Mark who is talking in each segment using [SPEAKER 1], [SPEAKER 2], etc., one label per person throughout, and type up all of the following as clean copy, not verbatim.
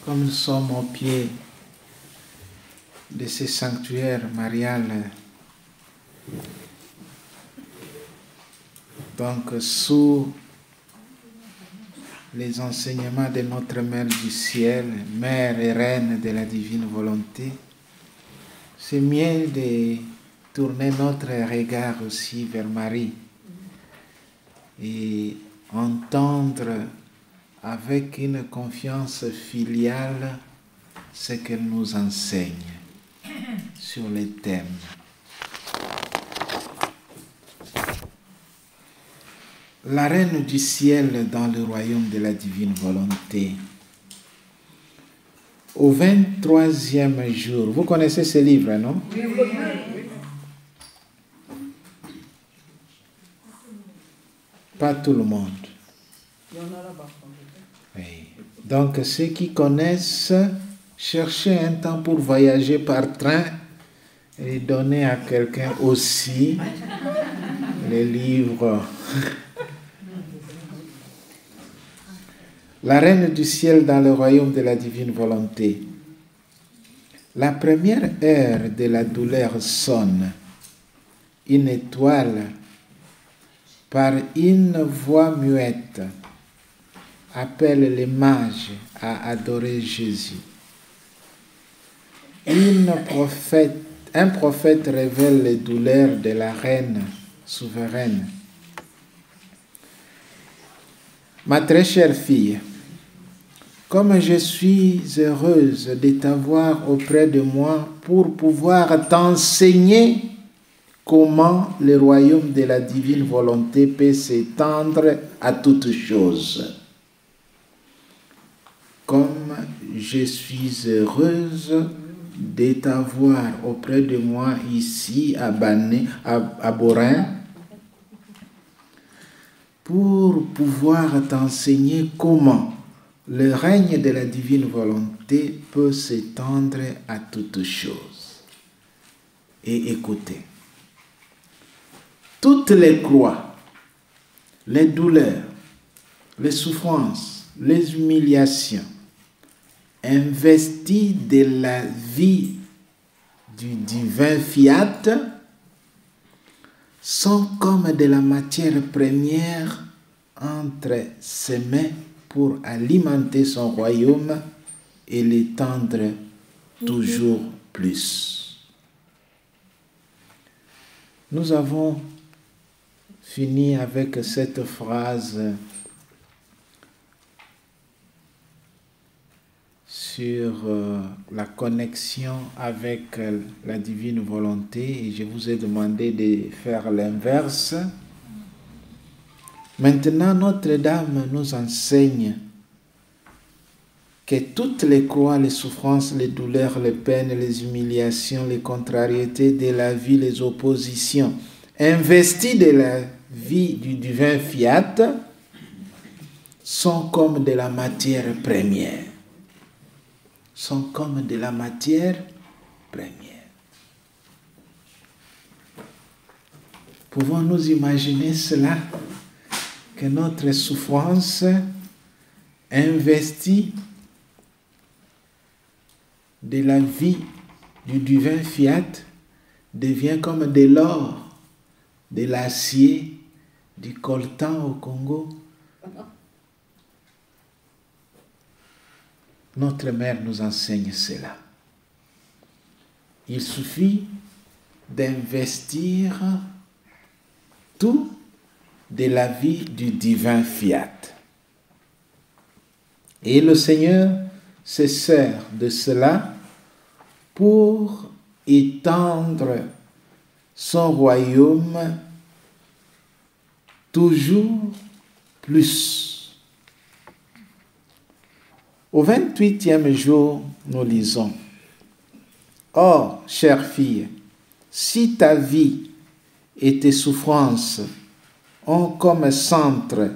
[SPEAKER 1] Comme nous sommes au pied de ce sanctuaire marial, donc sous les enseignements de notre Mère du ciel, Mère et Reine de la divine volonté, c'est mieux de tourner notre regard aussi vers Marie et entendre avec une confiance filiale ce qu'elle nous enseigne sur les thèmes. La Reine du ciel dans le royaume de la divine volonté. Au 23e jour, vous connaissez ce livre, non? Oui. Pas tout le monde. Oui. Donc, ceux qui connaissent, cherchez un temps pour voyager par train et donner à quelqu'un aussi les livres. La Reine du ciel dans le royaume de la divine volonté. La première heure de la douleur sonne. Une étoile, par une voix muette, appelle les mages à adorer Jésus. Un prophète révèle les douleurs de la reine souveraine. Ma très chère fille, comme je suis heureuse de t'avoir auprès de moi pour pouvoir t'enseigner comment le royaume de la divine volonté peut s'étendre à toutes choses. Comme je suis heureuse de t'avoir auprès de moi ici à Borin, pour pouvoir t'enseigner comment le règne de la divine volonté peut s'étendre à toutes choses. Et écoutez, toutes les croix, les douleurs, les souffrances, les humiliations, investies de la vie du divin fiat, sont comme de la matière première entre ses mains pour alimenter son royaume et l'étendre toujours plus. Nous avons fini avec cette phrase sur la connexion avec la divine volonté et je vous ai demandé de faire l'inverse. Maintenant, Notre-Dame nous enseigne que toutes les croix, les souffrances, les douleurs, les peines, les humiliations, les contrariétés de la vie, les oppositions, investies de la vie du divin fiat, sont comme de la matière première. Sont comme de la matière première. Pouvons-nous imaginer cela? Que notre souffrance investie de la vie du divin fiat devient comme de l'or, de l'acier, du coltan au Congo. Notre mère nous enseigne cela. Il suffit d'investir tout de la vie du divin fiat. Et le Seigneur se sert de cela pour étendre son royaume toujours plus. Au 28e jour, nous lisons: Or, chère fille, si ta vie et tes souffrances ont comme centre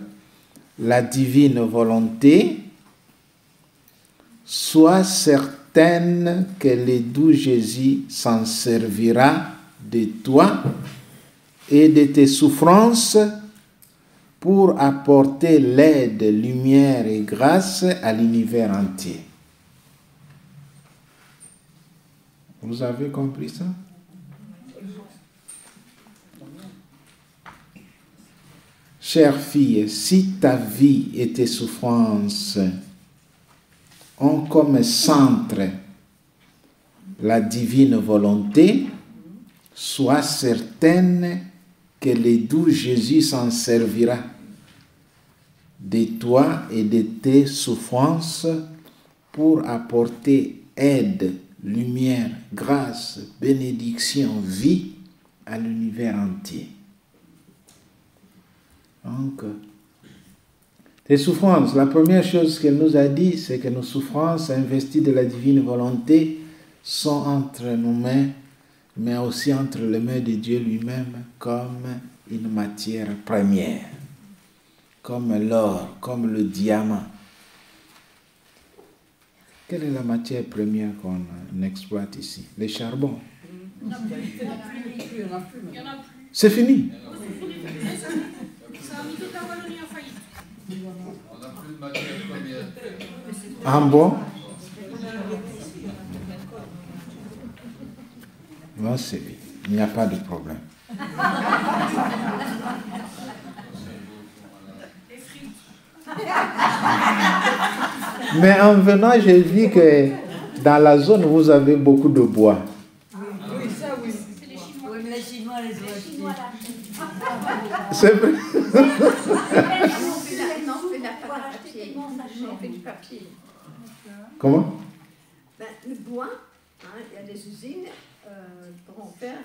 [SPEAKER 1] la divine volonté, sois certaine que le doux Jésus s'en servira de toi et de tes souffrances pour apporter l'aide, lumière et grâce à l'univers entier. Vous avez compris ça? Chère fille, si ta vie et tes souffrances ont comme centre la divine volonté, sois certaine que le doux Jésus s'en servira de toi et de tes souffrances pour apporter aide, lumière, grâce, bénédiction, vie à l'univers entier. Donc, tes souffrances, la première chose qu'elle nous a dit, c'est que nos souffrances investies de la divine volonté sont entre nos mains, mais aussi entre les mains de Dieu lui-même comme une matière première, comme l'or, comme le diamant. Quelle est la matière première qu'on exploite ici? Le charbon. C'est fini.
[SPEAKER 2] On n'a plus de matière première.
[SPEAKER 1] Ah bon? Non, c'est bien. Il n'y a pas de problème. Mais en venant, j'ai vu que dans la zone, vous avez beaucoup de bois.
[SPEAKER 3] Oui, ça oui. Oui, mais les Chinois les ont achetés.
[SPEAKER 1] C'est vrai.
[SPEAKER 4] On fait du papier.
[SPEAKER 1] Comment?
[SPEAKER 4] Le bois, il y a des usines pour en faire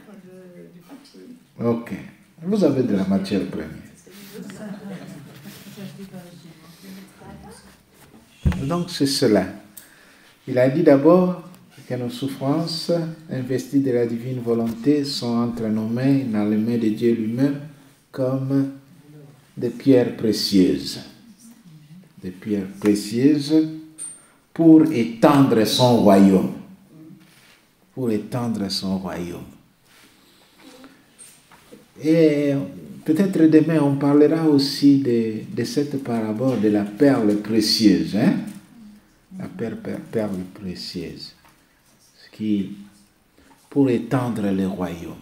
[SPEAKER 4] du papier.
[SPEAKER 1] Ok. Vous avez de la matière première. Donc c'est cela. Il a dit d'abord que nos souffrances investies de la divine volonté sont entre nos mains, dans les mains de Dieu lui-même, comme des pierres précieuses. Des pierres précieuses pour étendre son royaume. Pour étendre son royaume. Et peut-être demain, on parlera aussi de cette parabole de la perle précieuse. Hein? La perle précieuse. Qui, pour étendre le royaume.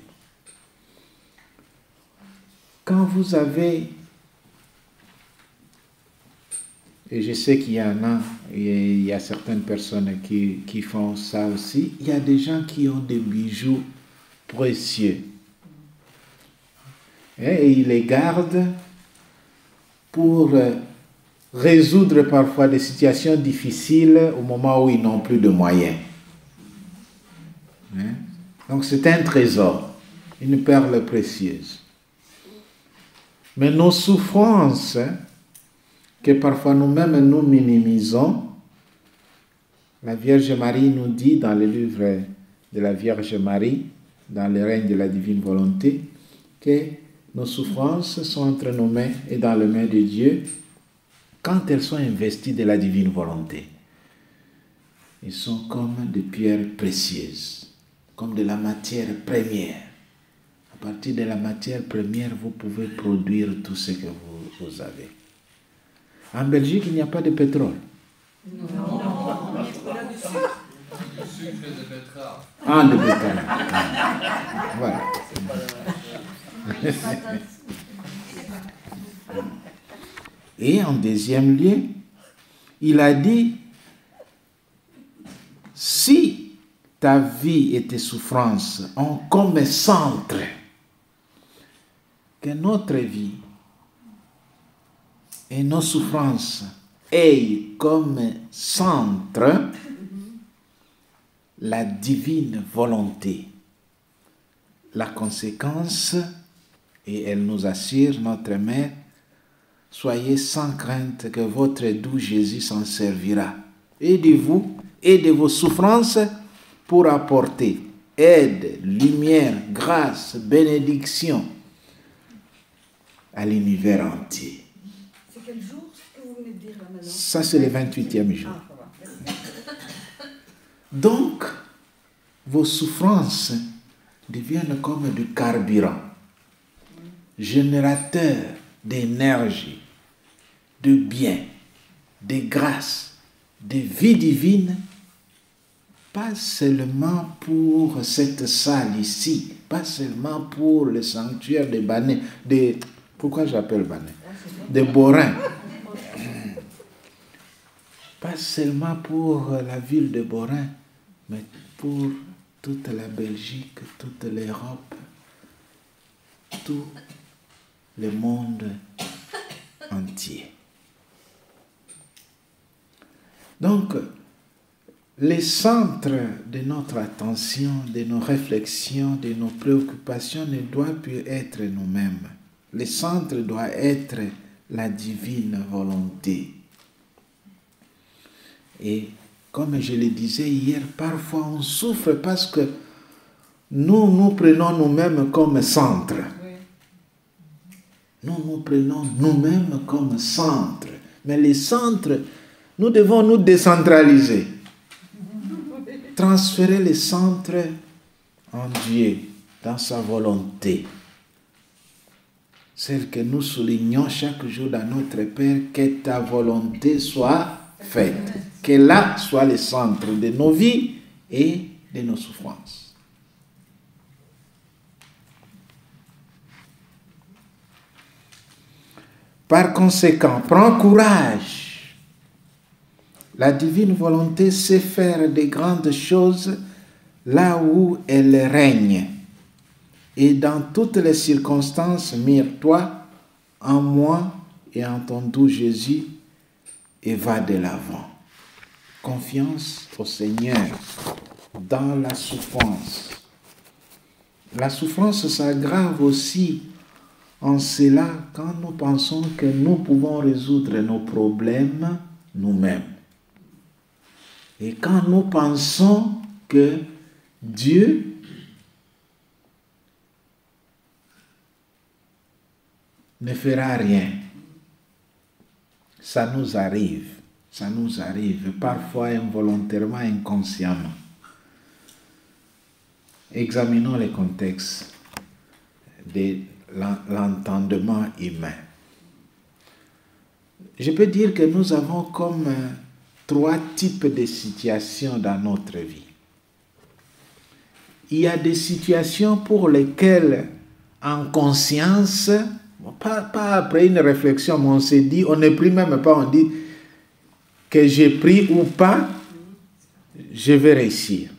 [SPEAKER 1] Quand vous avez, et je sais qu'il y en a, il y a certaines personnes qui font ça aussi, il y a des gens qui ont des bijoux précieux. Et ils les gardent pour résoudre parfois des situations difficiles au moment où ils n'ont plus de moyens. Donc c'est un trésor, une perle précieuse. Mais nos souffrances, que parfois nous-mêmes nous minimisons, la Vierge Marie nous dit dans le livre de la Vierge Marie, dans le règne de la divine volonté, que nos souffrances sont entre nos mains et dans les mains de Dieu quand elles sont investies de la divine volonté. Elles sont comme des pierres précieuses, comme de la matière première. À partir de la matière première, vous pouvez produire tout ce que vous avez. En Belgique, il n'y a pas de pétrole.
[SPEAKER 2] Non. Du sucre et de betterave.
[SPEAKER 1] Ah, de betterave. Voilà. Et en deuxième lieu, il a dit, si ta vie et tes souffrances ont comme centre que notre vie et nos souffrances aient comme centre la divine volonté. La conséquence, et elle nous assure, notre mère, soyez sans crainte que votre doux Jésus s'en servira, et de vous, et de vos souffrances, pour apporter aide, lumière, grâce, bénédiction à l'univers entier.
[SPEAKER 4] C'est quel jour que vous venez de dire là maintenant?
[SPEAKER 1] Ça, c'est le 28e jour. Donc, vos souffrances deviennent comme du carburant, générateur d'énergie, de bien, de grâce, de vie divine pas seulement pour cette salle ici, pas seulement pour le sanctuaire de Bané, pourquoi j'appelle Bané? De Borin. Pas seulement pour la ville de Borin, mais pour toute la Belgique, toute l'Europe, tout le monde entier. Donc, le centre de notre attention, de nos réflexions, de nos préoccupations ne doit plus être nous-mêmes. Le centre doit être la divine volonté. Et comme je le disais hier, parfois on souffre parce que nous prenons nous-mêmes comme centre. Nous prenons nous-mêmes comme centre. Mais les centres, nous devons nous décentraliser. Transférer les centres en Dieu, dans sa volonté. Celle que nous soulignons chaque jour dans notre Père, que ta volonté soit faite. Que là soit le centre de nos vies et de nos souffrances. Par conséquent, prends courage. La divine volonté sait faire de grandes choses là où elle règne. Et dans toutes les circonstances, mire-toi en moi et en ton doux Jésus et va de l'avant. Confiance au Seigneur dans la souffrance. La souffrance s'aggrave aussi en cela quand nous pensons que nous pouvons résoudre nos problèmes nous-mêmes. Et quand nous pensons que Dieu ne fera rien, ça nous arrive, parfois involontairement, inconsciemment. Examinons les contextes de l'entendement humain. Je peux dire que nous avons comme 3 types de situations dans notre vie. Il y a des situations pour lesquelles, en conscience, pas après une réflexion, mais on s'est dit, on ne prie même pas, on dit que j'ai pris ou pas, je vais réussir.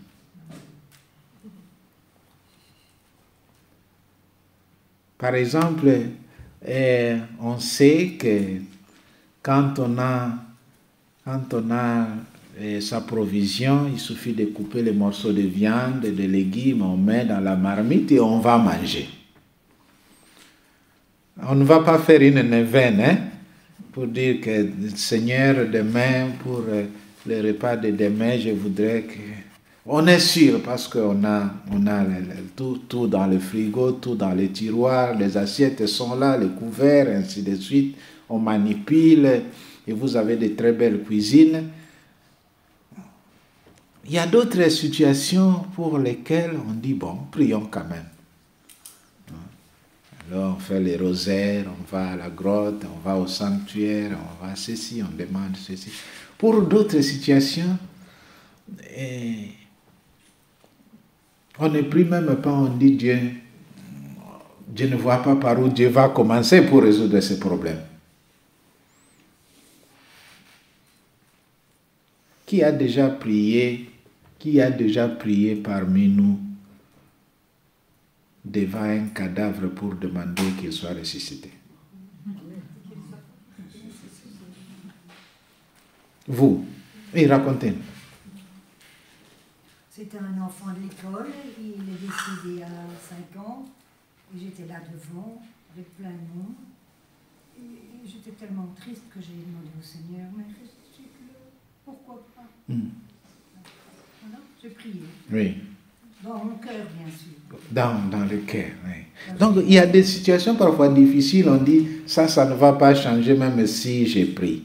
[SPEAKER 1] Par exemple, on sait que quand on a sa provision, il suffit de couper les morceaux de viande, de légumes, on met dans la marmite et on va manger. On ne va pas faire une neuvaine pour dire que Seigneur, demain, pour le repas de demain, je voudrais que... On est sûr parce qu'on a tout dans le frigo, tout dans les tiroirs, les assiettes sont là, les couverts, ainsi de suite. On manipule et vous avez de très belles cuisines. Il y a d'autres situations pour lesquelles on dit, bon, prions quand même. Alors on fait les rosaires, on va à la grotte, on va au sanctuaire, on va ceci, on demande ceci. Pour d'autres situations, on ne prie même pas, on dit Dieu, je ne vois pas par où Dieu va commencer pour résoudre ces problèmes. Qui a déjà prié parmi nous devant un cadavre pour demander qu'il soit ressuscité? Vous, et racontez-nous.
[SPEAKER 3] C'était un enfant de l'école, il est décédé à 5 ans, et j'étais là devant, avec plein de monde. Et j'étais tellement triste que j'ai demandé au Seigneur, mais pourquoi pas? Voilà, j'ai prié.
[SPEAKER 1] Oui.
[SPEAKER 3] Dans mon cœur, bien sûr.
[SPEAKER 1] Dans le cœur, oui. Donc, il y a des situations parfois difficiles, on dit, ça ne va pas changer même si j'ai prié.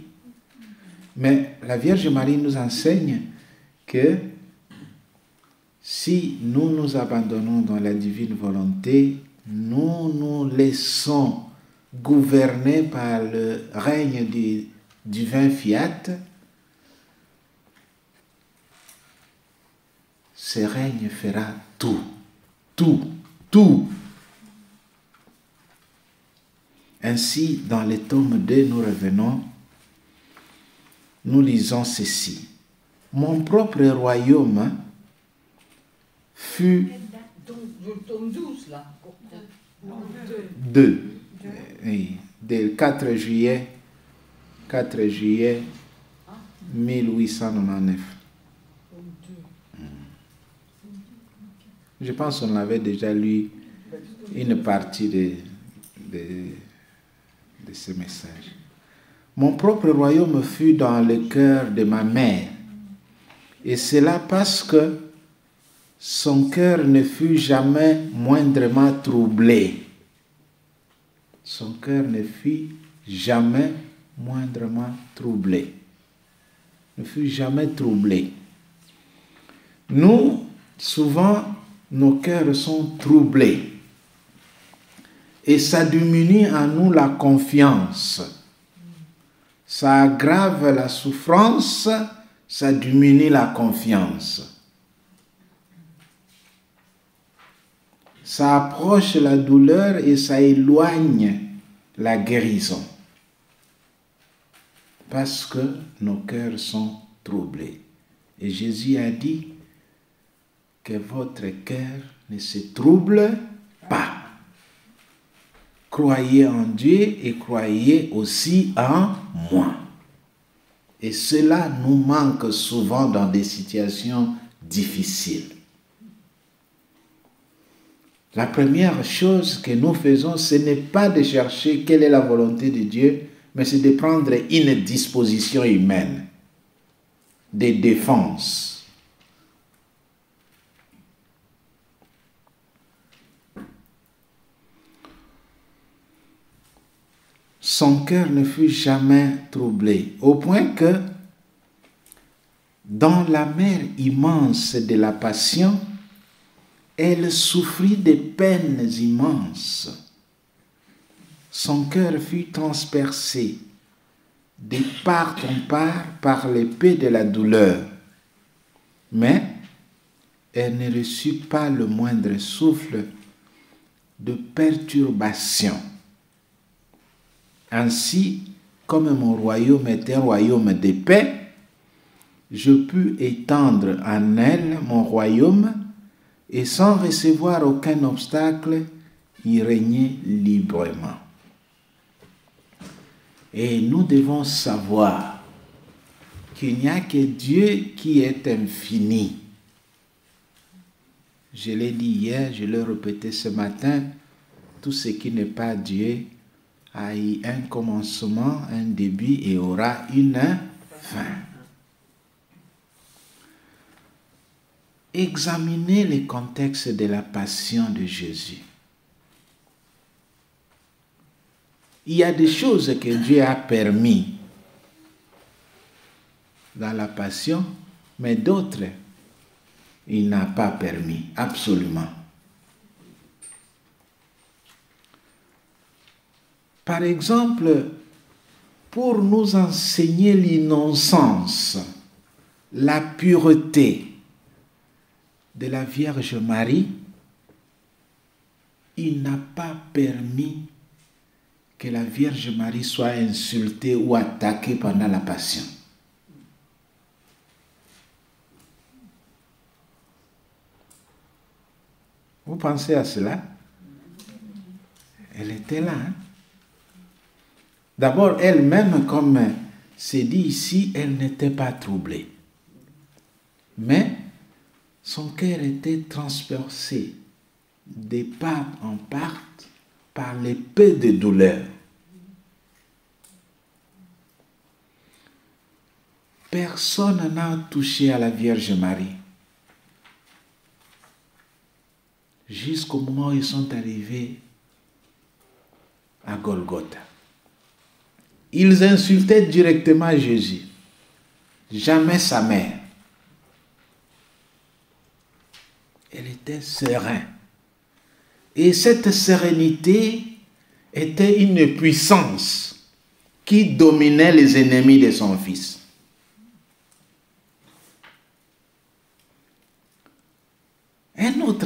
[SPEAKER 1] Mais la Vierge Marie nous enseigne que si nous nous abandonnons dans la divine volonté, nous nous laissons gouverner par le règne du divin fiat, ce règne fera tout, tout, tout. Ainsi, dans le tome 2, nous revenons, nous lisons ceci. Mon propre royaume fut...
[SPEAKER 4] Donc, le tome 12, là.
[SPEAKER 1] 2. Oui, le 4 juillet 1899. Je pense qu'on avait déjà lu une partie de ce message. Mon propre royaume fut dans le cœur de ma mère, et cela parce que son cœur ne fut jamais moindrement troublé. Son cœur ne fut jamais moindrement troublé. Ne fut jamais troublé. Nous, souvent, nos cœurs sont troublés. Et ça diminue en nous la confiance. Ça aggrave la souffrance, ça diminue la confiance. Ça approche la douleur et ça éloigne la guérison. Parce que nos cœurs sont troublés. Et Jésus a dit que votre cœur ne se trouble pas. Croyez en Dieu et croyez aussi en moi. Et cela nous manque souvent dans des situations difficiles. La première chose que nous faisons, ce n'est pas de chercher quelle est la volonté de Dieu, mais c'est de prendre une disposition humaine, de défense. Son cœur ne fut jamais troublé, au point que, dans la mer immense de la passion, elle souffrit de peines immenses. Son cœur fut transpercé de part en part par l'épée de la douleur. Mais elle ne reçut pas le moindre souffle de perturbation. Ainsi, comme mon royaume est un royaume de paix, je pus étendre en elle mon royaume et sans recevoir aucun obstacle, y régner librement. Et nous devons savoir qu'il n'y a que Dieu qui est infini. Je l'ai dit hier, je l'ai répété ce matin, tout ce qui n'est pas Dieu a eu un commencement, un début et aura une fin. Examinez le contexte de la passion de Jésus. Il y a des choses que Dieu a permis dans la passion, mais d'autres, il n'a pas permis, absolument. Par exemple, pour nous enseigner l'innocence, la pureté de la Vierge Marie, il n'a pas permis que la Vierge Marie soit insultée ou attaquée pendant la Passion. Vous pensez à cela? Elle était là. Hein? D'abord, elle-même, comme c'est dit ici, elle n'était pas troublée. Mais son cœur était transpercé de part en part par l'épée de douleur. Personne n'a touché à la Vierge Marie. Jusqu'au moment où ils sont arrivés à Golgotha. Ils insultaient directement Jésus, jamais sa mère. Elle était sereine. Et cette sérénité était une puissance qui dominait les ennemis de son fils.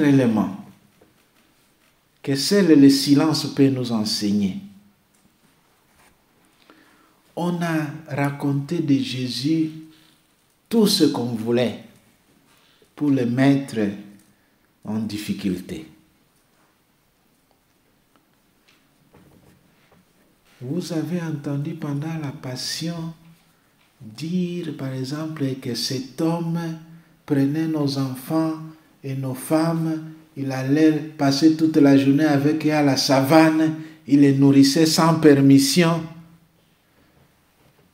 [SPEAKER 1] autre élément que seul le silence peut nous enseigner. On a raconté de Jésus tout ce qu'on voulait pour le mettre en difficulté. Vous avez entendu pendant la Passion dire, par exemple, que cet homme prenait nos enfants et nos femmes, il allait passer toute la journée avec eux à la savane, il les nourrissait sans permission.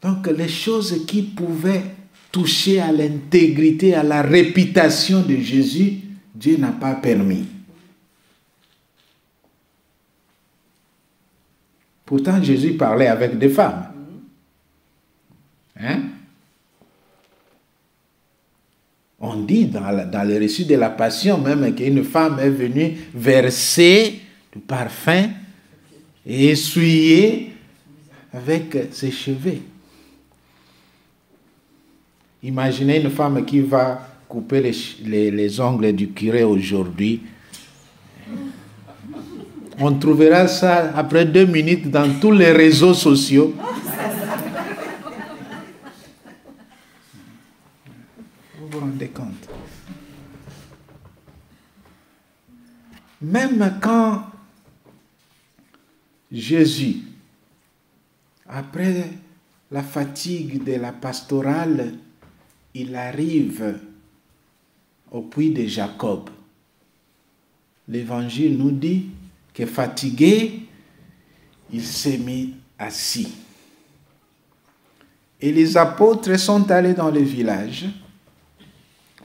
[SPEAKER 1] Donc les choses qui pouvaient toucher à l'intégrité, à la réputation de Jésus, Dieu n'a pas permis. Pourtant, Jésus parlait avec des femmes. Hein? On dit dans le récit de la Passion même qu'une femme est venue verser du parfum et essuyer avec ses cheveux. Imaginez une femme qui va couper les ongles du curé aujourd'hui. On trouvera ça après 2 minutes dans tous les réseaux sociaux. Vous vous rendez compte? Même quand Jésus, après la fatigue de la pastorale, il arrive au puits de Jacob. L'Évangile nous dit que fatigué, il s'est mis assis. Et les apôtres sont allés dans le village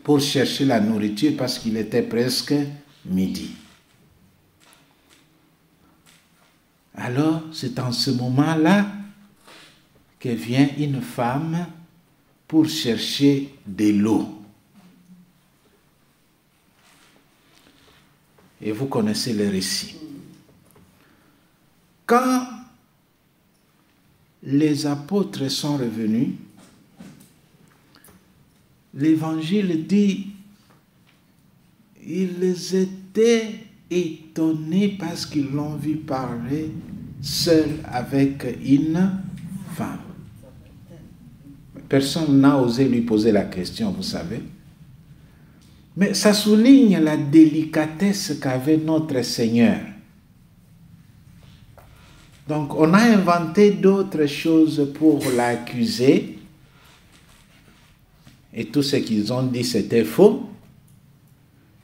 [SPEAKER 1] pour chercher la nourriture parce qu'il était presque midi. Alors, c'est en ce moment-là que vient une femme pour chercher de l'eau. Et vous connaissez le récit. Quand les apôtres sont revenus, l'Évangile dit, ils étaient étonnés parce qu'ils l'ont vu parler seul avec une femme. Personne n'a osé lui poser la question, vous savez. Mais ça souligne la délicatesse qu'avait notre Seigneur. Donc, on a inventé d'autres choses pour l'accuser. Et tout ce qu'ils ont dit, c'était faux.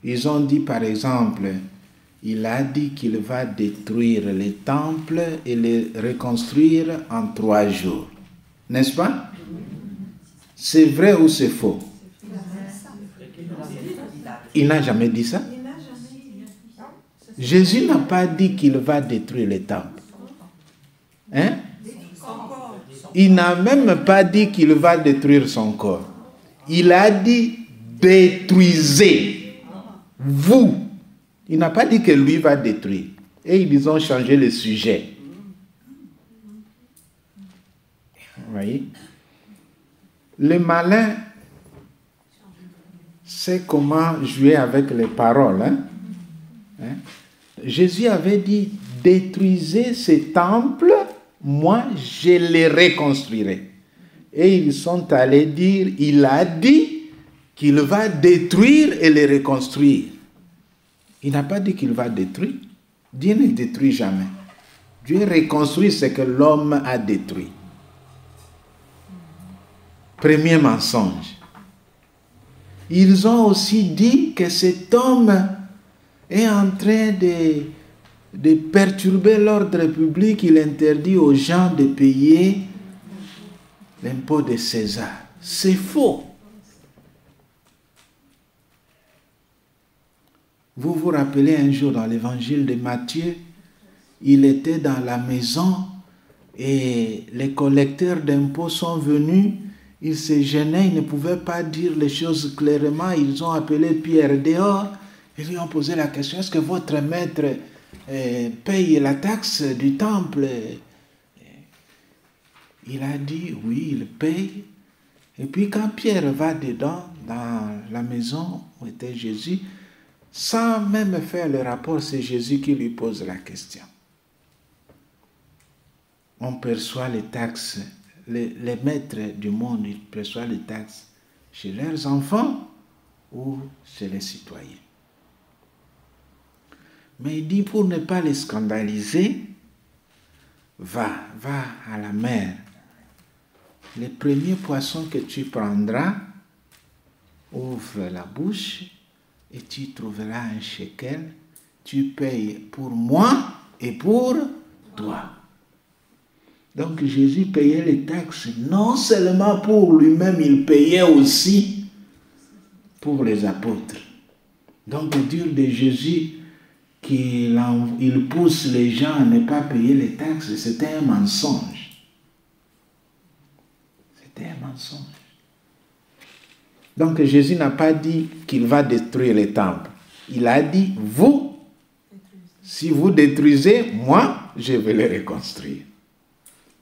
[SPEAKER 1] Ils ont dit, par exemple, il a dit qu'il va détruire les temples et les reconstruire en 3 jours. N'est-ce pas? C'est vrai ou c'est faux? Il n'a jamais dit ça. Jésus n'a pas dit qu'il va détruire les temples. Hein? Il n'a même pas dit qu'il va détruire son corps. Il a dit détruisez vous. Il n'a pas dit que lui va détruire. Et ils ont changé le sujet. Vous voyez? Le malin sait comment jouer avec les paroles. Hein? Jésus avait dit, détruisez ces temples, moi je les reconstruirai. Et ils sont allés dire, il a dit qu'il va détruire et les reconstruire. Il n'a pas dit qu'il va détruire. Dieu ne détruit jamais. Dieu reconstruit ce que l'homme a détruit. Premier mensonge. Ils ont aussi dit que cet homme est en train de perturber l'ordre public. Il interdit aux gens de payer l'impôt de César. C'est faux. Vous vous rappelez un jour dans l'évangile de Matthieu, il était dans la maison et les collecteurs d'impôts sont venus. Ils se gênaient, ils ne pouvaient pas dire les choses clairement. Ils ont appelé Pierre dehors et lui ont posé la question, est-ce que votre maître paye la taxe du temple? Il a dit, oui, il paye. Et puis quand Pierre va dedans, dans la maison où était Jésus, Sans même faire le rapport, c'est Jésus qui lui pose la question. On perçoit les taxes, les maîtres du monde, ils perçoivent les taxes chez leurs enfants ou chez les citoyens. Mais il dit, pour ne pas les scandaliser, va à la mer. Les premiers poissons que tu prendras, ouvre la bouche et tu trouveras un shekel. Tu payes pour moi et pour toi. Donc Jésus payait les taxes non seulement pour lui-même, il payait aussi pour les apôtres. Donc dire de Jésus qu'il pousse les gens à ne pas payer les taxes, c'était un mensonge. C'était un mensonge. Donc Jésus n'a pas dit qu'il va détruire les temples. Il a dit, vous, si vous détruisez, moi, je vais les reconstruire.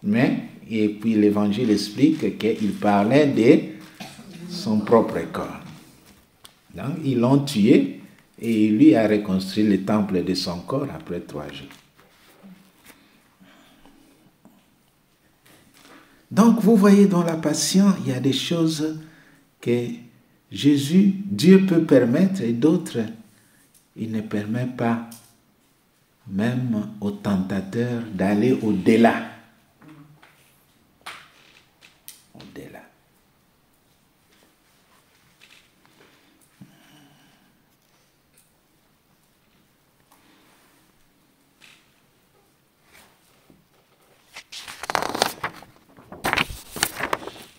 [SPEAKER 1] Mais, et puis l'évangile explique qu'il parlait de son propre corps. Donc ils l'ont tué et lui a reconstruit le temple de son corps après 3 jours. Donc vous voyez dans la passion, il y a des choses que Jésus, Dieu peut permettre et d'autres, il ne permet pas même aux tentateurs d'aller au-delà. Au-delà.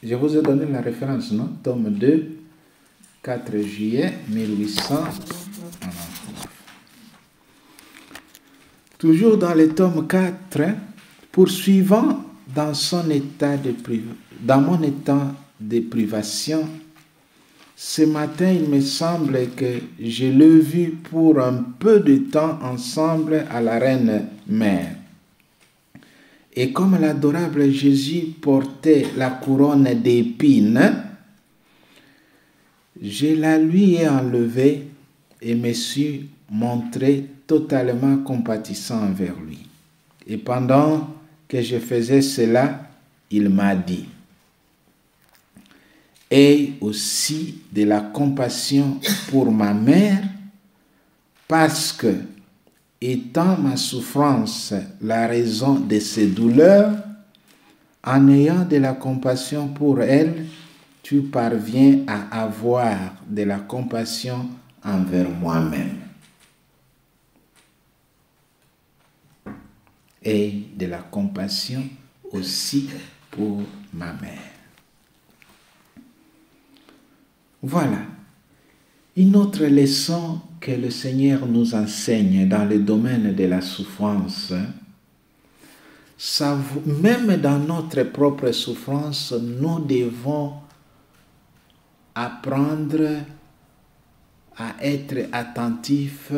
[SPEAKER 1] Je vous ai donné la référence, non? Tome 2, 4 juillet 1899. Toujours dans le tome 4, poursuivant dans mon état de privation, ce matin, il me semble que je l'ai vu pour un peu de temps ensemble à la Reine Mère. Et comme l'adorable Jésus portait la couronne d'épines, je la lui ai enlevée et me suis montré totalement compatissant envers lui. Et pendant que je faisais cela, il m'a dit, « Aie aussi de la compassion pour ma mère, parce que, étant ma souffrance la raison de ses douleurs, en ayant de la compassion pour elle, tu parviens à avoir de la compassion envers moi-même. » Et de la compassion aussi pour ma mère. Voilà une autre leçon que le Seigneur nous enseigne dans le domaine de la souffrance. Même dans notre propre souffrance, nous devons apprendre à être attentifs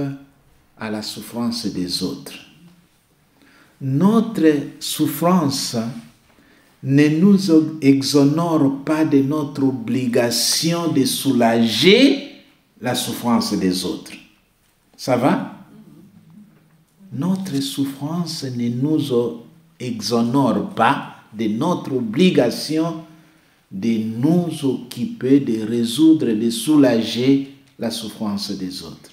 [SPEAKER 1] à la souffrance des autres. Notre souffrance ne nous exonère pas de notre obligation de soulager la souffrance des autres. Ça va? Notre souffrance ne nous exonère pas de notre obligation de nous occuper, de résoudre, de soulager la souffrance des autres.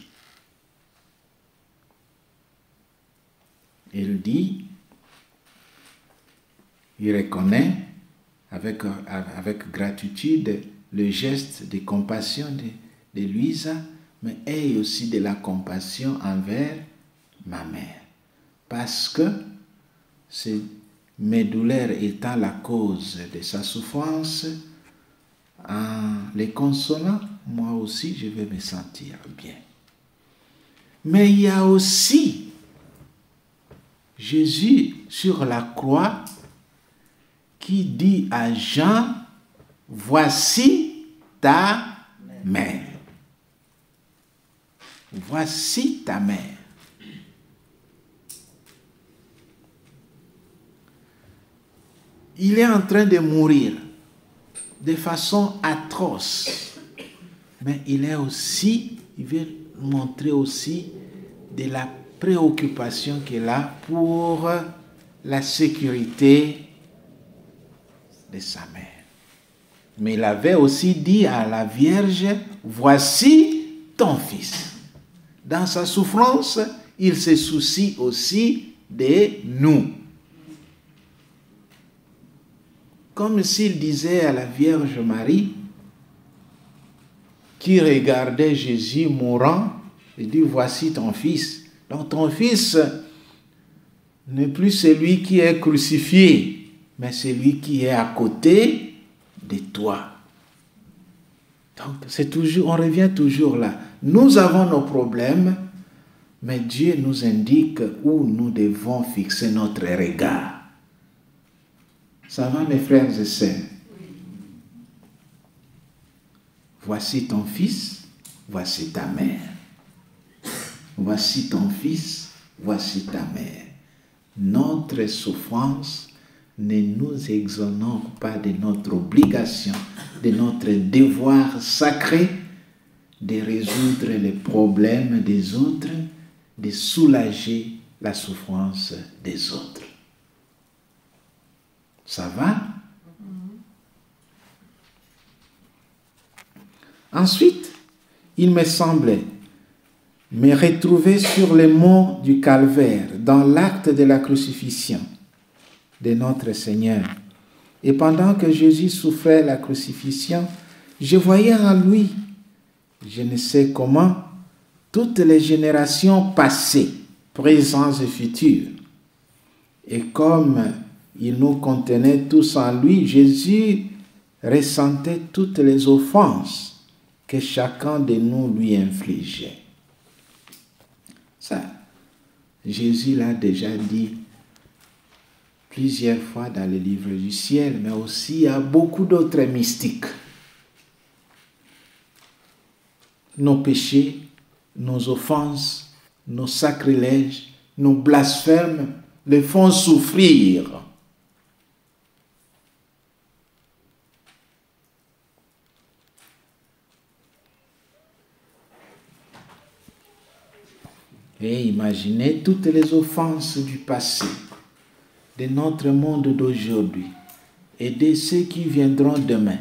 [SPEAKER 1] Il dit, il reconnaît avec gratitude le geste de compassion de Louisa, mais ait aussi de la compassion envers ma mère. Parce que mes douleurs étant la cause de sa souffrance, en les consolant, moi aussi je vais me sentir bien. Mais il y a aussi Jésus sur la croix qui dit à Jean, voici ta mère. Voici ta mère. Il est en train de mourir de façon atroce. Mais il est aussi, il veut montrer aussi de la préoccupation qu'elle a pour la sécurité de sa mère. Mais il avait aussi dit à la Vierge, voici ton fils. Dans sa souffrance, il se soucie aussi de nous. Comme s'il disait à la Vierge Marie, qui regardait Jésus mourant, il dit, voici ton fils. Donc ton fils n'est plus celui qui est crucifié, mais celui qui est à côté de toi. Donc c'est toujours, on revient toujours là. Nous avons nos problèmes, mais Dieu nous indique où nous devons fixer notre regard. Ça va, mes frères et sœurs? Voici ton fils, voici ta mère. Voici ton fils, voici ta mère. Notre souffrance ne nous exonère pas de notre obligation, de notre devoir sacré de résoudre les problèmes des autres, de soulager la souffrance des autres. Ça va? Ensuite, il me semblait me retrouver sur les monts du Calvaire, dans l'acte de la crucifixion de notre Seigneur. Et pendant que Jésus souffrait la crucifixion, je voyais en lui, je ne sais comment, toutes les générations passées, présentes et futures. Et comme il nous contenait tous en lui, Jésus ressentait toutes les offenses que chacun de nous lui infligeait. Ça, Jésus l'a déjà dit plusieurs fois dans le livre du ciel, mais aussi à beaucoup d'autres mystiques. Nos péchés, nos offenses, nos sacrilèges, nos blasphèmes les font souffrir. Et imaginez toutes les offenses du passé, de notre monde d'aujourd'hui et de ceux qui viendront demain.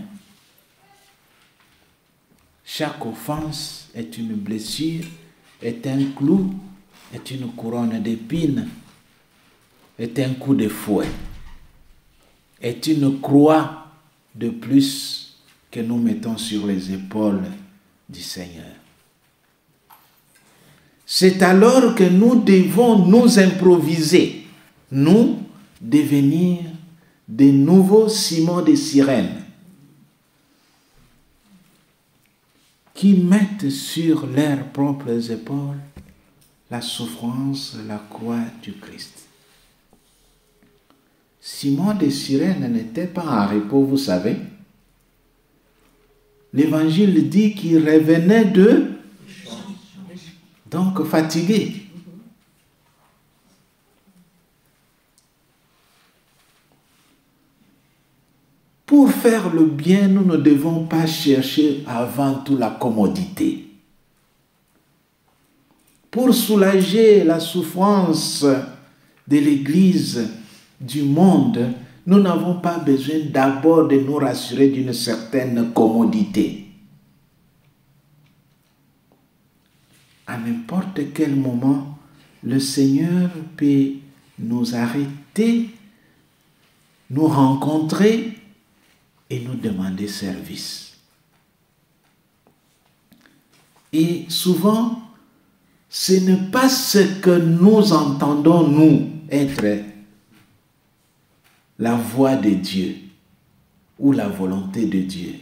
[SPEAKER 1] Chaque offense est une blessure, est un clou, est une couronne d'épines, est un coup de fouet, est une croix de plus que nous mettons sur les épaules du Seigneur. C'est alors que nous devons nous improviser, nous devenir de nouveaux Simon de Cyrène qui mettent sur leurs propres épaules la souffrance, la croix du Christ. Simon de Cyrène n'était pas en repos, vous savez. L'Évangile dit qu'il revenait donc fatigué. Pour faire le bien, nous ne devons pas chercher avant tout la commodité. Pour soulager la souffrance de l'Église, du monde, nous n'avons pas besoin d'abord de nous rassurer d'une certaine commodité. À n'importe quel moment, le Seigneur peut nous arrêter, nous rencontrer et nous demander service. Et souvent, ce n'est pas ce que nous entendons, nous, être la voix de Dieu ou la volonté de Dieu.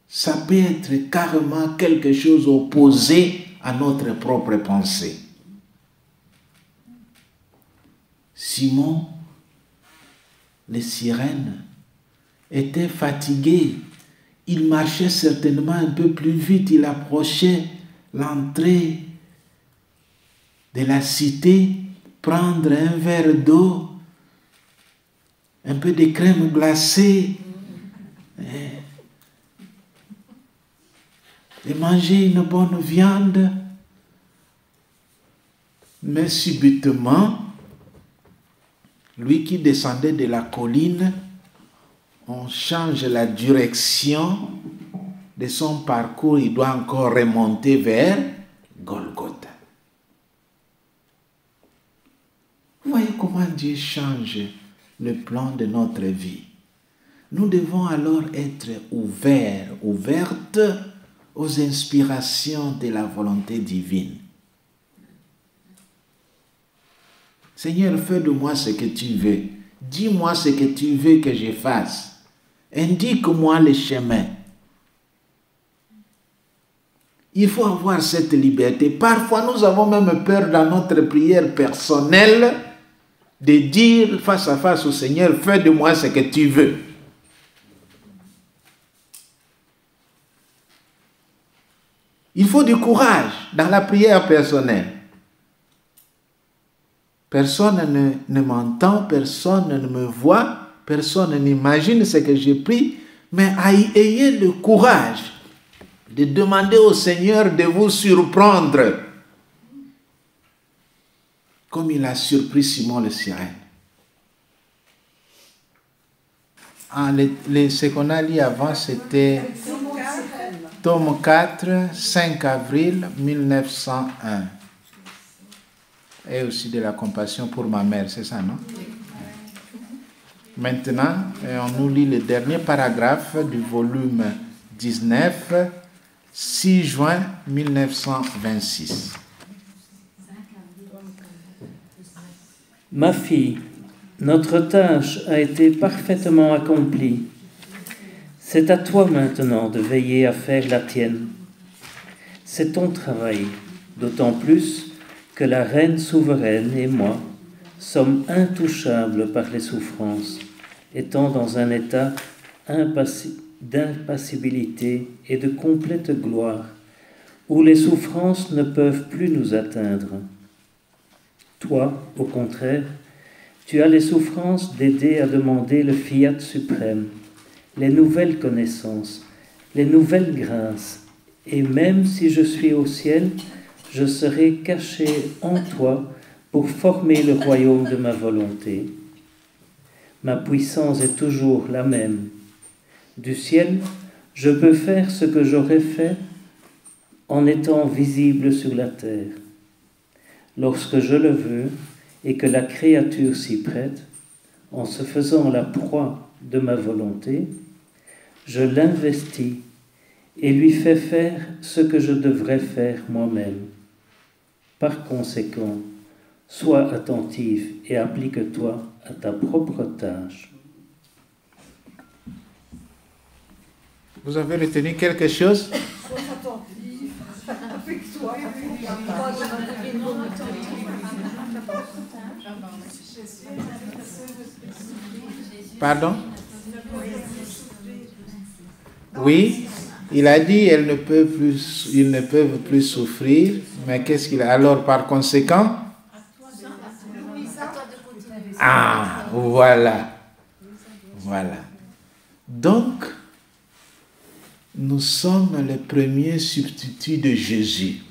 [SPEAKER 1] Ça peut être carrément quelque chose opposé à notre propre pensée. Simon, les sirènes, était fatigué. Il marchait certainement un peu plus vite. Il approchait l'entrée de la cité, prendre un verre d'eau, un peu de crème glacée, et manger une bonne viande Mais subitement, lui qui descendait de la colline, on change la direction de son parcours, il doit encore remonter vers Golgotha. Vous voyez comment Dieu change le plan de notre vie. Nous devons alors être ouvertes aux inspirations de la volonté divine. Seigneur, fais de moi ce que tu veux. Dis-moi ce que tu veux que je fasse. Indique-moi le chemin. Il faut avoir cette liberté. Parfois, nous avons même peur dans notre prière personnelle de dire face à face au Seigneur, fais de moi ce que tu veux. Il faut du courage dans la prière personnelle. Personne ne m'entend, personne ne me voit, personne n'imagine ce que j'ai pris, mais ayez le courage de demander au Seigneur de vous surprendre, comme il a surpris Simon le Cyrène. Ce qu'on a lu avant, c'était tome 4, 5 avril 1901. Et aussi de la compassion pour ma mère, c'est ça, non? Maintenant, on nous lit le dernier paragraphe du volume 19, 6 juin 1926.
[SPEAKER 5] Ma fille, notre tâche a été parfaitement accomplie. C'est à toi maintenant de veiller à faire la tienne. C'est ton travail, d'autant plus que la reine souveraine et moi sommes intouchables par les souffrances, étant dans un état d'impassibilité et de complète gloire, où les souffrances ne peuvent plus nous atteindre. Toi, au contraire, tu as les souffrances d'aider à demander le fiat suprême, les nouvelles connaissances, les nouvelles grâces, et même si je suis au ciel, je serai caché en toi pour former le royaume de ma volonté. Ma puissance est toujours la même. Du ciel, je peux faire ce que j'aurais fait en étant visible sur la terre. Lorsque je le veux et que la créature s'y prête, en se faisant la proie de ma volonté, je l'investis et lui fais faire ce que je devrais faire moi-même. Par conséquent, sois attentive et applique-toi à ta propre tâche.
[SPEAKER 1] Vous avez retenu quelque chose?
[SPEAKER 4] Sois attentif, applique-toi à la proie de ma divine volonté.
[SPEAKER 1] Pardon? Oui, il a dit ils ne peuvent plus souffrir, mais qu'est-ce qu'il a? Alors par conséquent, voilà. Donc, nous sommes les premiers substituts de Jésus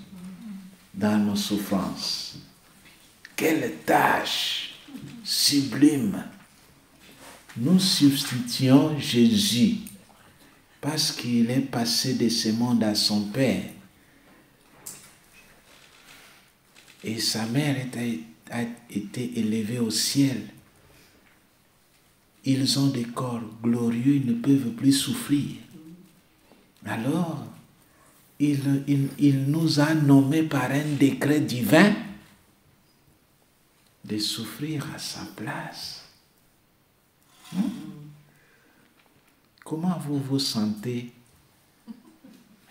[SPEAKER 1] dans nos souffrances. Quelle tâche sublime! Nous substituons Jésus parce qu'il est passé de ce monde à son Père. Et sa mère a été élevée au ciel. Ils ont des corps glorieux, ils ne peuvent plus souffrir. Alors, il nous a nommés par un décret divin de souffrir à sa place. Comment vous vous sentez?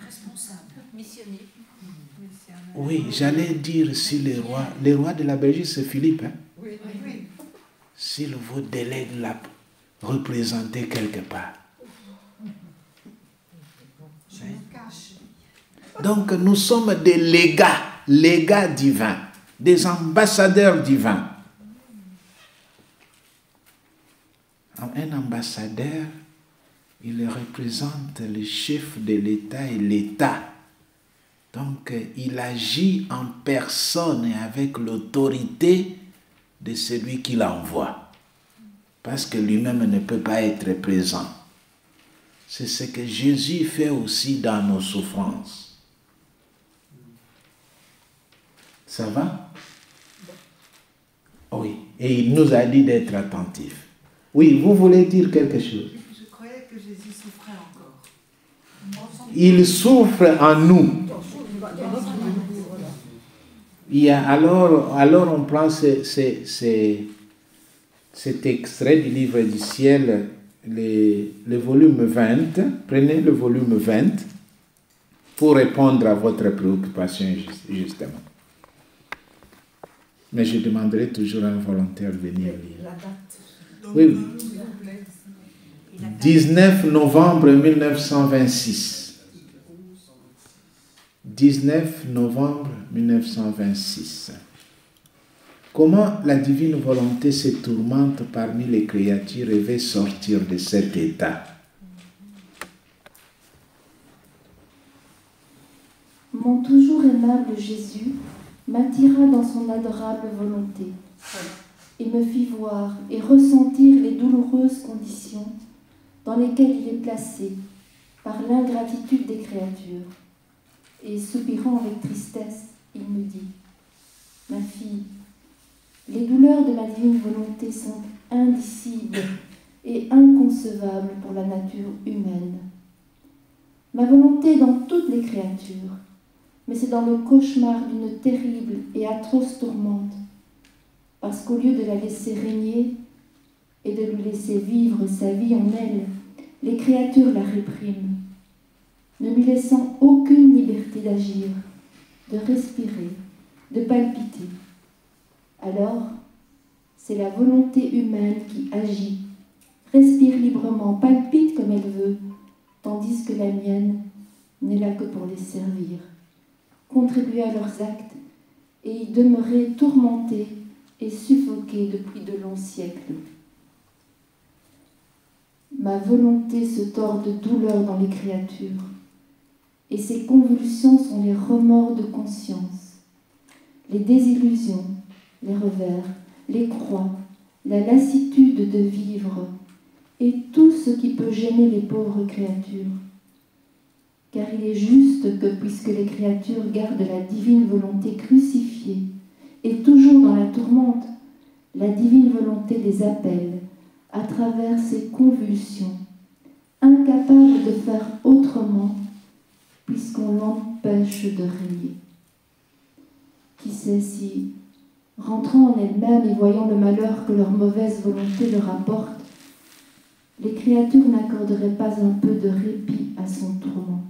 [SPEAKER 3] Responsable.
[SPEAKER 6] Missionnaire.
[SPEAKER 1] Oui, j'allais dire si le roi de la Belgique, c'est Philippe. Hein?
[SPEAKER 4] Oui.
[SPEAKER 1] S'il vous délègue la représenter quelque part.
[SPEAKER 3] Je me cache.
[SPEAKER 1] Donc nous sommes des légats divins, des ambassadeurs divins. Un ambassadeur, il représente le chef de l'État et l'État Donc, il agit en personne et avec l'autorité de celui qui l'envoie. Parce que lui-même ne peut pas être présent. C'est ce que Jésus fait aussi dans nos souffrances. Ça va? Oui. Et il nous a dit d'être attentifs. Oui, vous voulez dire quelque chose?
[SPEAKER 6] Je croyais que Jésus souffrait encore.
[SPEAKER 1] Il souffre en nous. Il y a alors on prend cet extrait du livre du ciel, le volume 20. Prenez le volume 20 pour répondre à votre préoccupation justement. Mais je demanderai toujours à un volontaire de venir lire.
[SPEAKER 6] La date.
[SPEAKER 1] Oui. 19 novembre 1926. 19 novembre 1926. Comment la divine volonté se tourmente parmi les créatures et veut sortir de cet état?
[SPEAKER 7] Mon toujours aimable Jésus m'attira dans son adorable volonté et me fit voir et ressentir les douloureuses conditions dans lesquelles il est placé par l'ingratitude des créatures. Et soupirant avec tristesse, il me dit: ma fille, les douleurs de ma divine volonté sont indicibles et inconcevables pour la nature humaine. Ma volonté est dans toutes les créatures, mais c'est dans le cauchemar d'une terrible et atroce tourmente, parce qu'au lieu de la laisser régner et de lui laisser vivre sa vie en elle, les créatures la répriment, ne lui laissant aucune liberté d'agir, de respirer, de palpiter. Alors, c'est la volonté humaine qui agit, respire librement, palpite comme elle veut, tandis que la mienne n'est là que pour les servir, contribuer à leurs actes et y demeurer tourmentée et suffoquée depuis de longs siècles. Ma volonté se tord de douleur dans les créatures, et ces convulsions sont les remords de conscience, les désillusions, les revers, les croix, la lassitude de vivre, et tout ce qui peut gêner les pauvres créatures. Car il est juste que, puisque les créatures gardent la divine volonté crucifiée, et toujours dans la tourmente, la divine volonté les appelle à travers ces convulsions, incapables de faire autrement, puisqu'on l'empêche de régner. Qui sait si, rentrant en elle-même et voyant le malheur que leur mauvaise volonté leur apporte, les créatures n'accorderaient pas un peu de répit à son tourment.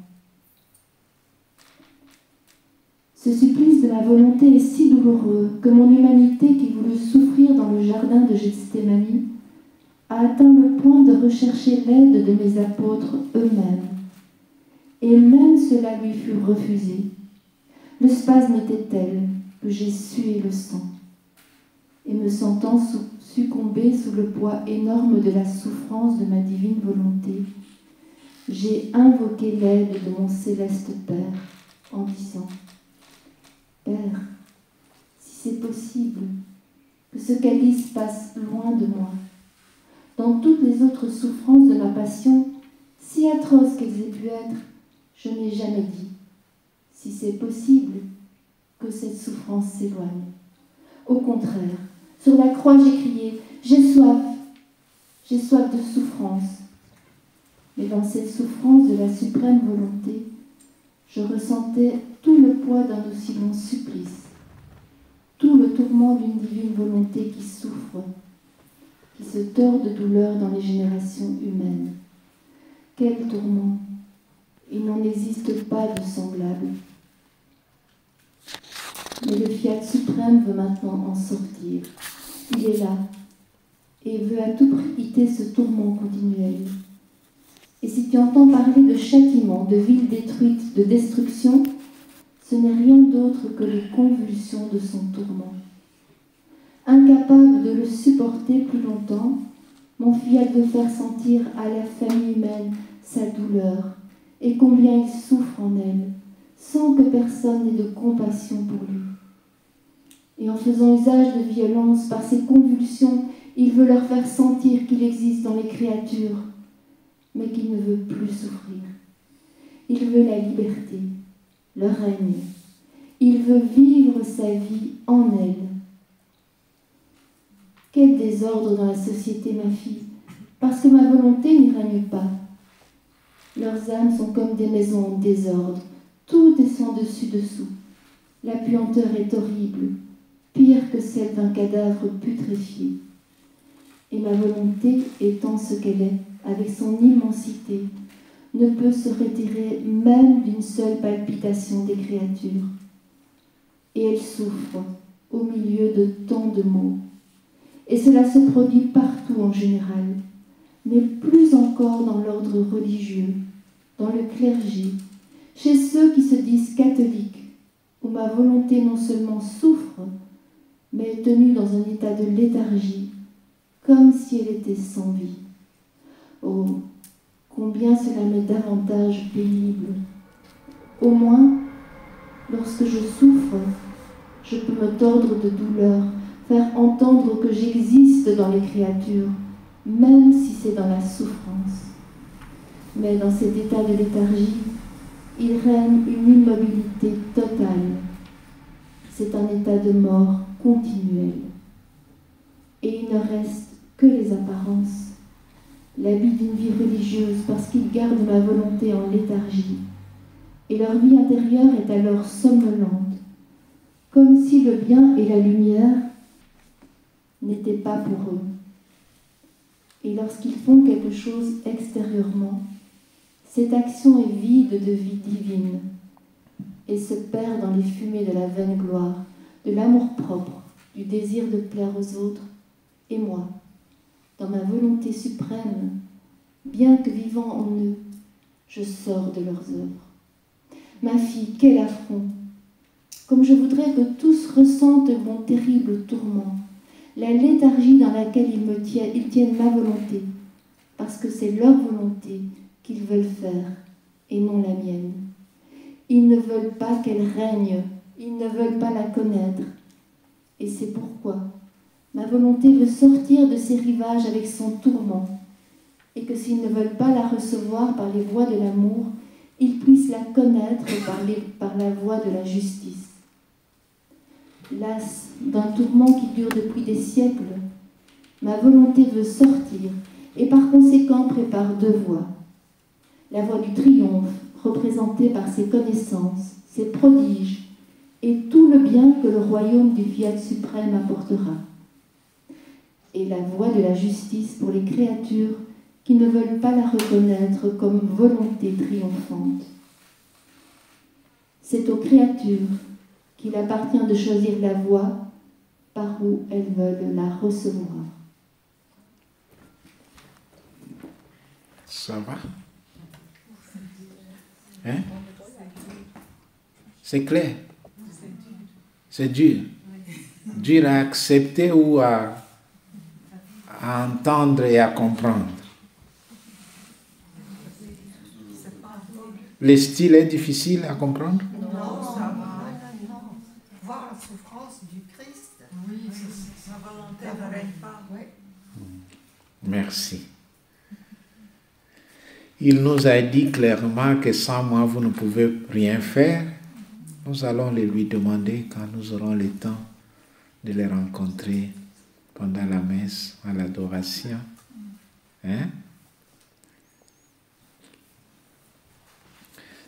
[SPEAKER 7] Ce supplice de ma volonté est si douloureux que mon humanité, qui voulut souffrir dans le jardin de Gethsémani, a atteint le point de rechercher l'aide de mes apôtres eux-mêmes. Et même cela lui fut refusé. Le spasme était tel que j'ai sué le sang. Et me sentant succomber sous le poids énorme de la souffrance de ma divine volonté, j'ai invoqué l'aide de mon céleste Père en disant: Père, si c'est possible, que ce calice passe loin de moi. Dans toutes les autres souffrances de ma passion, si atroces qu'elles aient pu être, je n'ai jamais dit, si c'est possible, que cette souffrance s'éloigne. Au contraire, sur la croix j'ai crié, j'ai soif de souffrance. Mais dans cette souffrance de la suprême volonté, je ressentais tout le poids d'un aussi long supplice, tout le tourment d'une divine volonté qui souffre, qui se tord de douleur dans les générations humaines. Quel tourment! Il n'en existe pas de semblable. Mais le fiat suprême veut maintenant en sortir. Il est là et veut à tout prix quitter ce tourment continuel. Et si tu entends parler de châtiment, de ville détruite, de destruction, ce n'est rien d'autre que les convulsions de son tourment. Incapable de le supporter plus longtemps, mon fiat veut faire sentir à la famille humaine sa douleur et combien il souffre en elle, sans que personne n'ait de compassion pour lui. Et en faisant usage de violence par ses convulsions, il veut leur faire sentir qu'il existe dans les créatures, mais qu'il ne veut plus souffrir. Il veut la liberté, le règne. Il veut vivre sa vie en elle. Quel désordre dans la société, ma fille, parce que ma volonté n'y règne pas. Leurs âmes sont comme des maisons en désordre, tout est sans dessus-dessous. La puanteur est horrible, pire que celle d'un cadavre putréfié. Et ma volonté, étant ce qu'elle est, avec son immensité, ne peut se retirer même d'une seule palpitation des créatures. Et elle souffre au milieu de tant de maux. Et cela se produit partout en général, mais plus encore dans l'ordre religieux, dans le clergé, chez ceux qui se disent catholiques, où ma volonté non seulement souffre, mais est tenue dans un état de léthargie, comme si elle était sans vie. Oh, combien cela m'est davantage pénible. Au moins, lorsque je souffre, je peux me tordre de douleur, faire entendre que j'existe dans les créatures, même si c'est dans la souffrance. Mais dans cet état de léthargie, il règne une immobilité totale. C'est un état de mort continuelle. Et il ne reste que les apparences, l'habit d'une vie religieuse parce qu'ils gardent ma volonté en léthargie. Et leur vie intérieure est alors somnolente, comme si le bien et la lumière n'étaient pas pour eux. Et lorsqu'ils font quelque chose extérieurement, cette action est vide de vie divine et se perd dans les fumées de la vaine gloire, de l'amour-propre, du désir de plaire aux autres. Et moi, dans ma volonté suprême, bien que vivant en eux, je sors de leurs œuvres. Ma fille, quel affront! Comme je voudrais que tous ressentent mon terrible tourment, la léthargie dans laquelle ils tiennent ma volonté, parce que c'est leur volonté qu'ils veulent faire, et non la mienne. Ils ne veulent pas qu'elle règne, ils ne veulent pas la connaître. Et c'est pourquoi ma volonté veut sortir de ces rivages avec son tourment, et que s'ils ne veulent pas la recevoir par les voies de l'amour, ils puissent la connaître par la voie de la justice. Las d'un tourment qui dure depuis des siècles, ma volonté veut sortir, et par conséquent prépare deux voies. La voie du triomphe, représentée par ses connaissances, ses prodiges, et tout le bien que le royaume du Fiat suprême apportera. Et la voie de la justice pour les créatures qui ne veulent pas la reconnaître comme volonté triomphante. C'est aux créatures qu'il appartient de choisir la voie par où elles veulent la recevoir.
[SPEAKER 1] Ça va? Hein? C'est clair? C'est dur. Dur à accepter ou à entendre et à comprendre. Le style est difficile à comprendre?
[SPEAKER 6] Non, ça va. Voir la souffrance du Christ, sa volonté ne règne pas.
[SPEAKER 1] Merci. Il nous a dit clairement que sans moi, vous ne pouvez rien faire. Nous allons le lui demander quand nous aurons le temps de les rencontrer pendant la messe, à l'adoration. Hein?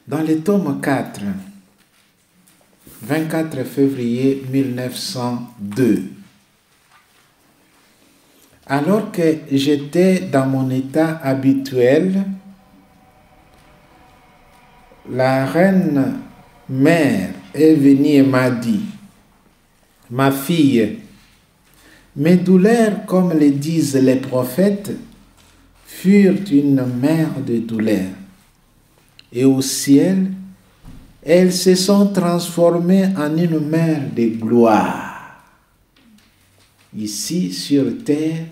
[SPEAKER 1] Dans le tome 4, 24 février 1902, alors que j'étais dans mon état habituel, la reine mère est venue et m'a dit: « Ma fille, mes douleurs, comme le disent les prophètes, furent une mer de douleurs. Et au ciel, elles se sont transformées en une mer de gloire. Ici, sur terre,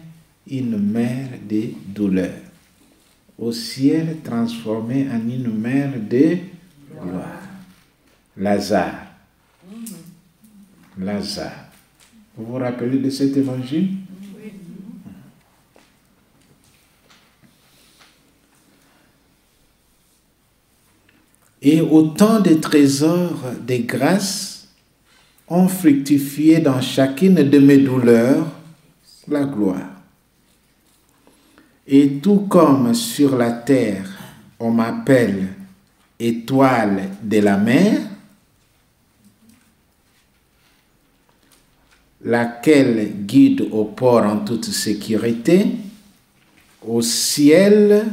[SPEAKER 1] une mer de douleur. Au ciel, transformée en une mer de gloire. » Lazare. Lazare. Vous vous rappelez de cet évangile?
[SPEAKER 4] Oui.
[SPEAKER 1] Et autant de trésors des grâces ont fructifié dans chacune de mes douleurs la gloire. Et tout comme sur la terre on m'appelle étoile de la mer, laquelle guide au port en toute sécurité, au ciel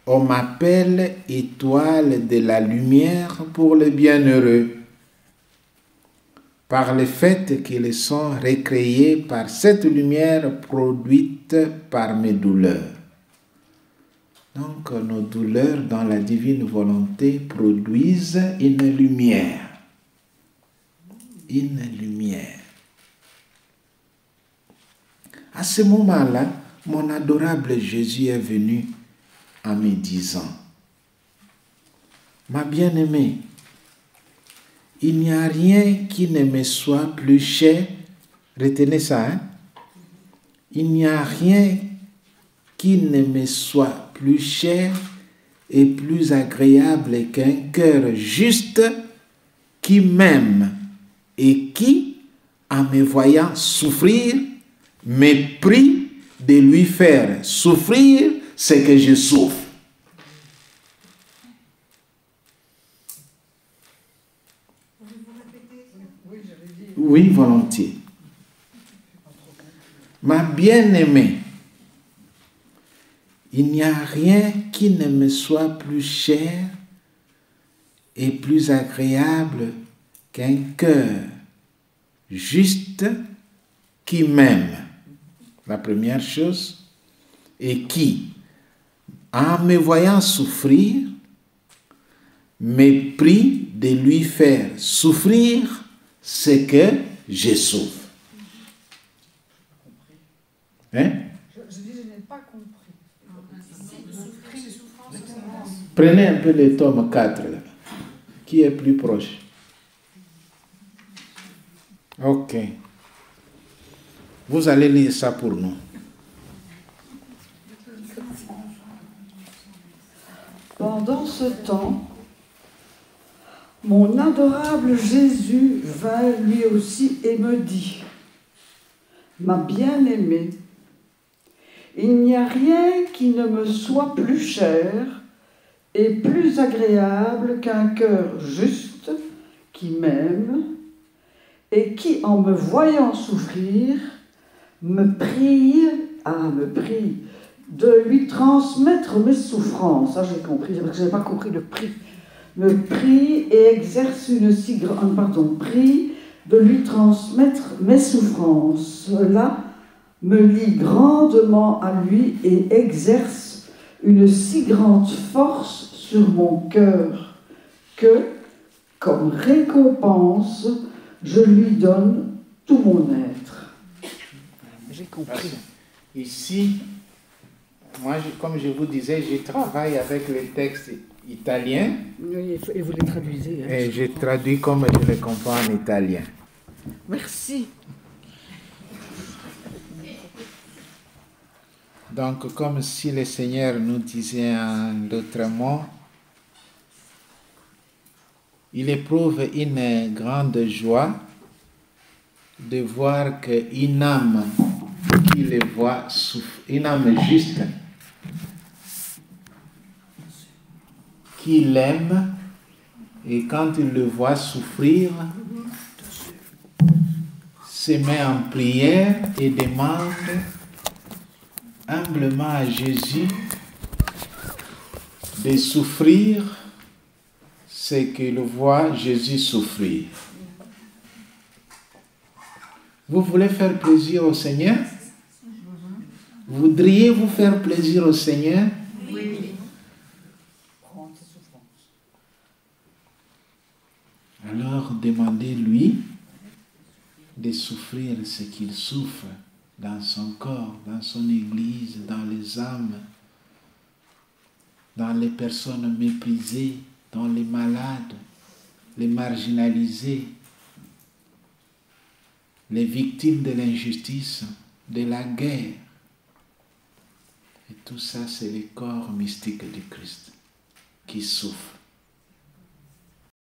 [SPEAKER 1] on m'appelle étoile de la lumière pour les bienheureux, par le fait qu'ils sont récréés par cette lumière produite par mes douleurs. Donc nos douleurs dans la divine volonté produisent une lumière. Une lumière. À ce moment-là, mon adorable Jésus est venu en me disant, ma bien-aimée, il n'y a rien qui ne me soit plus cher. Retenez ça, hein? Il n'y a rien qui ne me soit plus cher et plus agréable qu'un cœur juste qui m'aime et qui, en me voyant souffrir, me prie de lui faire souffrir ce que je souffre. Oui, volontiers. Ma bien-aimée, il n'y a rien qui ne me soit plus cher et plus agréable qu'un cœur juste qui m'aime. La première chose, et qui, en me voyant souffrir, me prie de lui faire souffrir ce que je souffre. Hein?
[SPEAKER 6] Je dis, je n'ai pas compris.
[SPEAKER 1] Prenez un peu le tome 4, là, qui est plus proche. Ok. Vous allez lire ça pour nous.
[SPEAKER 8] Pendant ce temps, mon adorable Jésus vint lui aussi et me dit, ma bien-aimée, il n'y a rien qui ne me soit plus cher et plus agréable qu'un cœur juste qui m'aime et qui, en me voyant souffrir, me prie de lui transmettre mes souffrances. Ça, j'ai compris, parce que je n'avais pas compris le prix. Me prie et exerce une si grande... prie de lui transmettre mes souffrances. Cela me lie grandement à lui et exerce une si grande force sur mon cœur que, comme récompense, je lui donne tout mon être. J'ai compris.
[SPEAKER 1] Ici, moi, comme je vous disais, je travaille avec les textes italiens.
[SPEAKER 8] Oui, et vous les traduisez. Hein,
[SPEAKER 1] et je traduis comme je les comprends en italien.
[SPEAKER 8] Merci.
[SPEAKER 1] Donc, comme si le Seigneur nous disait en d'autres mots, il éprouve une grande joie de voir qu'une âme qui le voit souffrir, une âme juste, qui l'aime, et quand il le voit souffrir, se met en prière et demande humblement à Jésus de souffrir ce qu'il voit Jésus souffrir. Vous voulez faire plaisir au Seigneur? Voudriez-vous faire plaisir au Seigneur?
[SPEAKER 6] Oui.
[SPEAKER 1] Alors demandez-lui de souffrir ce qu'il souffre dans son corps, dans son église, dans les âmes, dans les personnes méprisées, dans les malades. les marginalisés, les victimes de l'injustice, de la guerre. Et tout ça, c'est le corps mystique du Christ qui souffre.